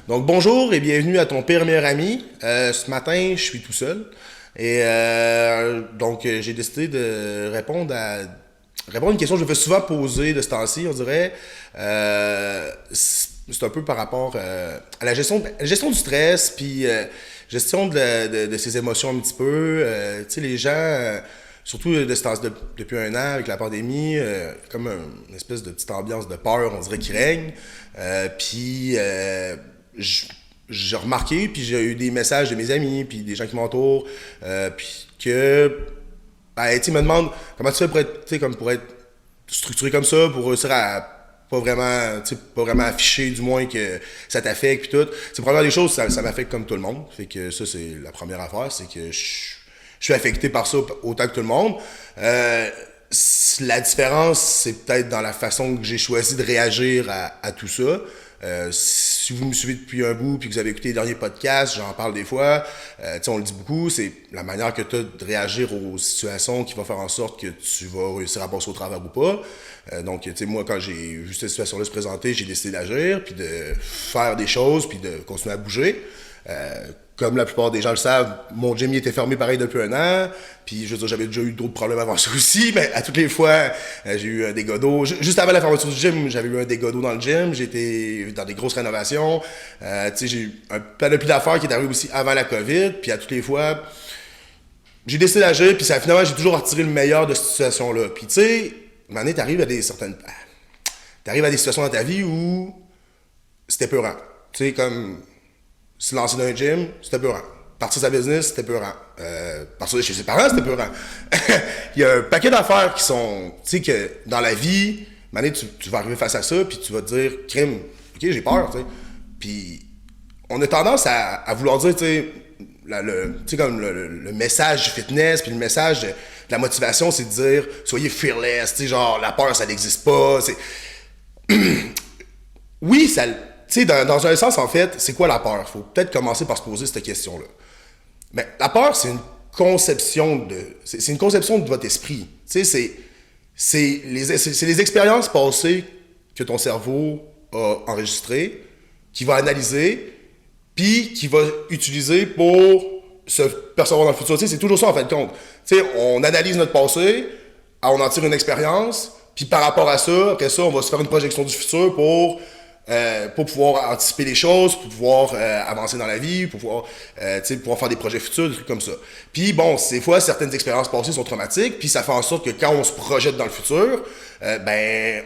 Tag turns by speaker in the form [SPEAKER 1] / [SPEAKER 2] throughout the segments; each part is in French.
[SPEAKER 1] Donc bonjour et bienvenue à ton pire meilleur ami. Ce matin, je suis tout seul et j'ai décidé de répondre à une question que je me fais souvent poser de ce temps-ci, on dirait. C'est un peu par rapport à la gestion du stress, puis gestion de ses émotions un petit peu. Tu sais, les gens, surtout de ce temps depuis un an avec la pandémie, comme une espèce de petite ambiance de peur, on dirait, qui règne. Puis j'ai remarqué, puis j'ai eu des messages de mes amis, puis des gens qui m'entourent, puis que, ben, tu sais, me demandent comment tu fais pour être, tu sais, comme pour être structuré comme ça, pour réussir à pas vraiment, tu sais, pas vraiment afficher, du moins, que ça t'affecte, puis tout. C'est première des choses, ça m'affecte comme tout le monde. Fait que ça, c'est la première affaire, c'est que je suis affecté par ça autant que tout le monde. La différence, c'est peut-être dans la façon que j'ai choisi de réagir à tout ça. Si vous me suivez depuis un bout puis que vous avez écouté les derniers podcasts, j'en parle des fois, on le dit beaucoup, c'est la manière que tu as de réagir aux situations qui va faire en sorte que tu vas réussir à passer au travers ou pas. Moi, quand j'ai vu cette situation-là se présenter, j'ai décidé d'agir, puis de faire des choses, puis de continuer à bouger. Comme la plupart des gens le savent, mon gym il était fermé pareil depuis un an. Puis je veux dire, j'avais déjà eu d'autres problèmes avant ça aussi, mais à toutes les fois, j'ai eu un dégât d'eau. Juste avant la fermeture du gym, j'avais eu un dégât d'eau dans le gym. J'étais dans des grosses rénovations. J'ai eu un panoplie d'affaires qui est arrivé aussi avant la COVID. Puis à toutes les fois, j'ai décidé d'agir. Puis finalement, j'ai toujours retiré le meilleur de cette situation-là. Puis tu sais, à un moment donné, t'arrives à des situations dans ta vie où c'était peurant. Tu sais, comme se lancer dans un gym, c'était peurant. Partir de sa business, c'était peurant. Partir de chez ses parents, c'était peurant. Il y a un paquet d'affaires qui sont, tu sais, que dans la vie, mané, tu vas arriver face à ça, puis tu vas te dire, crime, ok, j'ai peur, tu sais. Puis on a tendance à vouloir dire, tu sais, comme le message du fitness, puis le message de la motivation, c'est de dire, soyez fearless, tu sais, genre, la peur, ça n'existe pas. Oui, ça. Tu sais, dans un sens, en fait, c'est quoi la peur? Faut peut-être commencer par se poser cette question-là. Mais la peur, c'est une conception de votre esprit. Tu sais, c'est les expériences passées que ton cerveau a enregistrées, qui va analyser, puis qui va utiliser pour se percevoir dans le futur. Tu sais, c'est toujours ça, en fin de compte. Tu sais, on analyse notre passé, on en tire une expérience, puis par rapport à ça, après ça, on va se faire une projection du futur pour pouvoir anticiper les choses, pour pouvoir avancer dans la vie, pour pouvoir faire des projets futurs, des trucs comme ça. Puis bon, des fois, certaines expériences passées sont traumatiques, puis ça fait en sorte que quand on se projette dans le futur,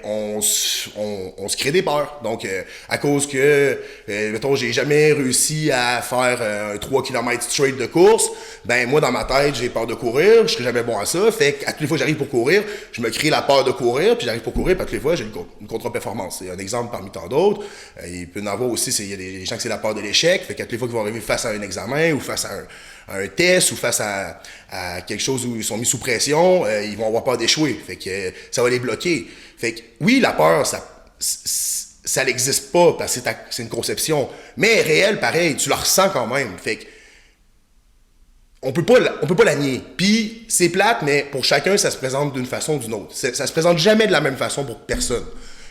[SPEAKER 1] on se crée des peurs. Donc, à cause que, mettons, j'ai jamais réussi à faire un 3 km straight de course, ben moi, dans ma tête, j'ai peur de courir, je serai jamais bon à ça, fait qu'à toutes les fois que j'arrive pour courir, je me crée la peur de courir, puis j'arrive pour courir, puis à toutes les fois, j'ai une contre-performance. C'est un exemple parmi tant d'autres. Il peut y en avoir aussi, il y a des gens que c'est la peur de l'échec, fait qu'à toutes les fois qu'ils vont arriver face à un examen, ou face à un test, ou face à quelque chose où ils sont mis sous pression, ils vont avoir peur d'échouer, fait que ça va les bloquer. Fait que oui, la peur, ça n'existe pas, parce que c'est une conception, mais elle est réelle pareil, tu la ressens quand même. Fait que on peut pas la nier. Puis c'est plate, mais pour chacun, ça se présente d'une façon ou d'une autre. Ça se présente jamais de la même façon pour personne.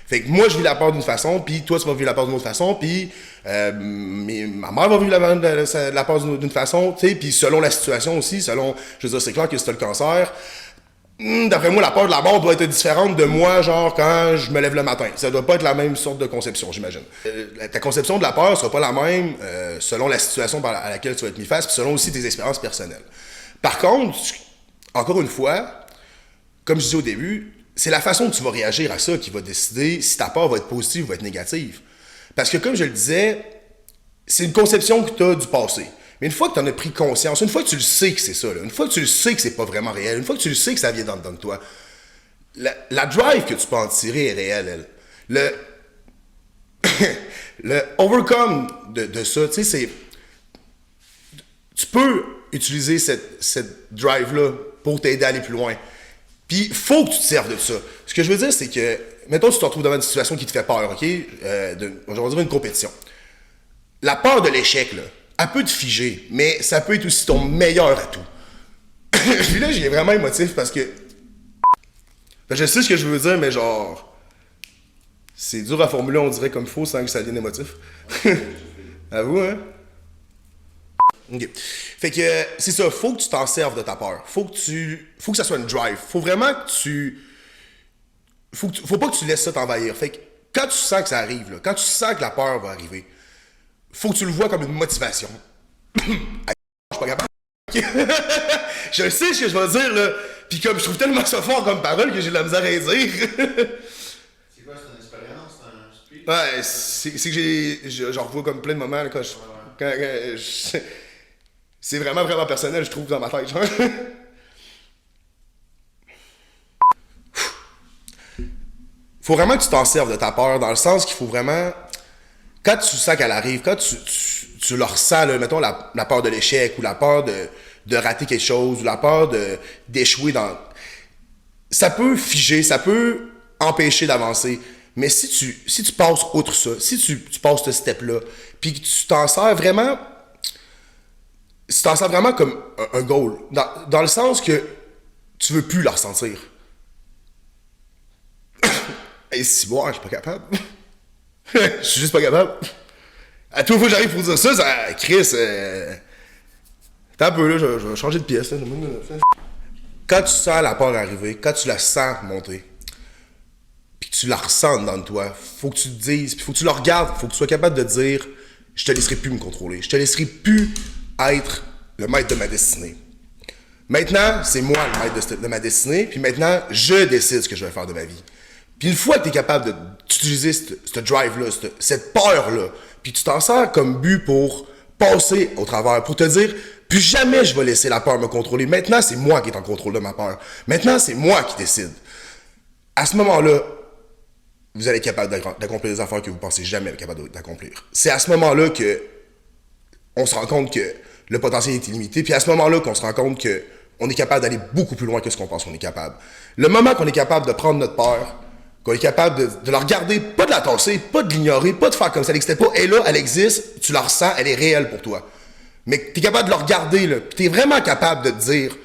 [SPEAKER 1] Fait que moi, je vis la peur d'une façon, puis toi, tu vas vivre la peur d'une autre façon, puis ma mère va vivre la peur d'une façon, tu sais, puis selon la situation aussi, je veux dire, c'est clair que si t'as le cancer, d'après moi, la peur de la mort doit être différente de moi, genre, quand je me lève le matin. Ça doit pas être la même sorte de conception, j'imagine. Ta conception de la peur sera pas la même selon la situation à laquelle tu vas être mis face, puis selon aussi tes expériences personnelles. Par contre, encore une fois, comme je disais au début, c'est la façon dont tu vas réagir à ça qui va décider si ta peur va être positive ou va être négative. Parce que comme je le disais, c'est une conception que tu as du passé. Mais une fois que tu en as pris conscience, une fois que tu le sais que c'est ça, là, une fois que tu le sais que c'est pas vraiment réel, une fois que tu le sais que ça vient dans de toi, la drive que tu peux en tirer est réelle, elle. Le overcome de ça, tu sais, c'est... Tu peux utiliser cette drive-là pour t'aider à aller plus loin. Puis, il faut que tu te serves de ça. Ce que je veux dire, c'est que, mettons, tu te retrouves devant une situation qui te fait peur, OK? On va dire une compétition. La peur de l'échec, là, elle peut te figer, mais ça peut être aussi ton meilleur atout. Puis là, j'ai vraiment émotif parce que je sais ce que je veux dire, mais genre, c'est dur à formuler, on dirait comme il faut, sans que ça devienne émotif. Avoue, hein? Ok. Fait que c'est ça, faut que tu t'en serves de ta peur. Faut que ça soit une drive. Faut vraiment que tu. Faut pas que tu laisses ça t'envahir. Fait que quand tu sens que ça arrive, là, quand tu sens que la peur va arriver, faut que tu le vois comme une motivation. Je suis pas capable. Je sais ce que je vais dire, là. Puis comme je trouve tellement ça fort comme parole que j'ai de la misère à dire.
[SPEAKER 2] C'est quoi, c'est une expérience, c'est un speech?
[SPEAKER 1] Ouais, c'est que j'en revois comme plein de moments là, quand je. C'est vraiment, vraiment personnel, je trouve, dans ma tête. Genre. Faut vraiment que tu t'en serves de ta peur, dans le sens qu'il faut vraiment. Quand tu sens qu'elle arrive, quand tu le ressens, là, mettons la peur de l'échec ou la peur de rater quelque chose ou la peur d'échouer dans. Ça peut figer, ça peut empêcher d'avancer. Mais si tu passes outre ça, si tu passes ce step-là, puis que tu t'en sers vraiment. Si tu t'en sers vraiment comme un goal, dans le sens que tu veux plus le ressentir. Et si moi, je suis pas capable. Je suis juste pas capable. À toute fois que j'arrive pour dire ça, Chris, t'as un peu là, je vais changer de pièce. Là. Quand tu sens la peur arriver, quand tu la sens monter, puis que tu la ressens dans toi, faut que tu te dises, puis faut que tu la regardes, faut que tu sois capable de dire, je te laisserai plus me contrôler, je te laisserai plus être le maître de ma destinée. Maintenant, c'est moi le maître de ma destinée, puis maintenant, je décide ce que je vais faire de ma vie. Puis une fois que tu es capable d'utiliser ce drive-là, cette peur-là, puis tu t'en sers comme but pour passer au travers, pour te dire, plus jamais je vais laisser la peur me contrôler. Maintenant, c'est moi qui est en contrôle de ma peur. Maintenant, c'est moi qui décide. À ce moment-là, vous allez être capable d'accomplir des affaires que vous pensez jamais être capable d'accomplir. C'est à ce moment-là que on se rend compte que le potentiel est illimité, puis à ce moment-là qu'on se rend compte que on est capable d'aller beaucoup plus loin que ce qu'on pense qu'on est capable. Le moment qu'on est capable de prendre notre peur, qu'on est capable de la regarder, pas de la tasser, pas de l'ignorer, pas de faire comme si elle n'existait pas, elle est là, elle existe, tu la ressens, elle est réelle pour toi. Mais tu es capable de la regarder, là, puis tu es vraiment capable de te dire,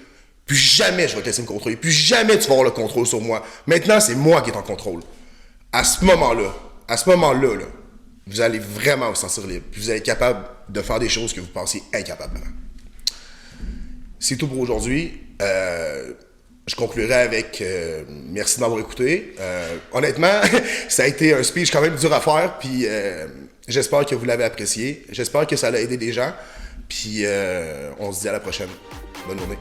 [SPEAKER 1] plus jamais je vais te laisser me contrôler, plus jamais tu vas avoir le contrôle sur moi. Maintenant, c'est moi qui est en contrôle. À ce moment-là, là, vous allez vraiment vous sentir libre, puis vous allez être capable de faire des choses que vous pensiez incapables. C'est tout pour aujourd'hui. Je conclurai avec merci de m'avoir écouté. Honnêtement, ça a été un speech quand même dur à faire, puis j'espère que vous l'avez apprécié. J'espère que ça a aidé des gens, puis on se dit à la prochaine. Bonne journée.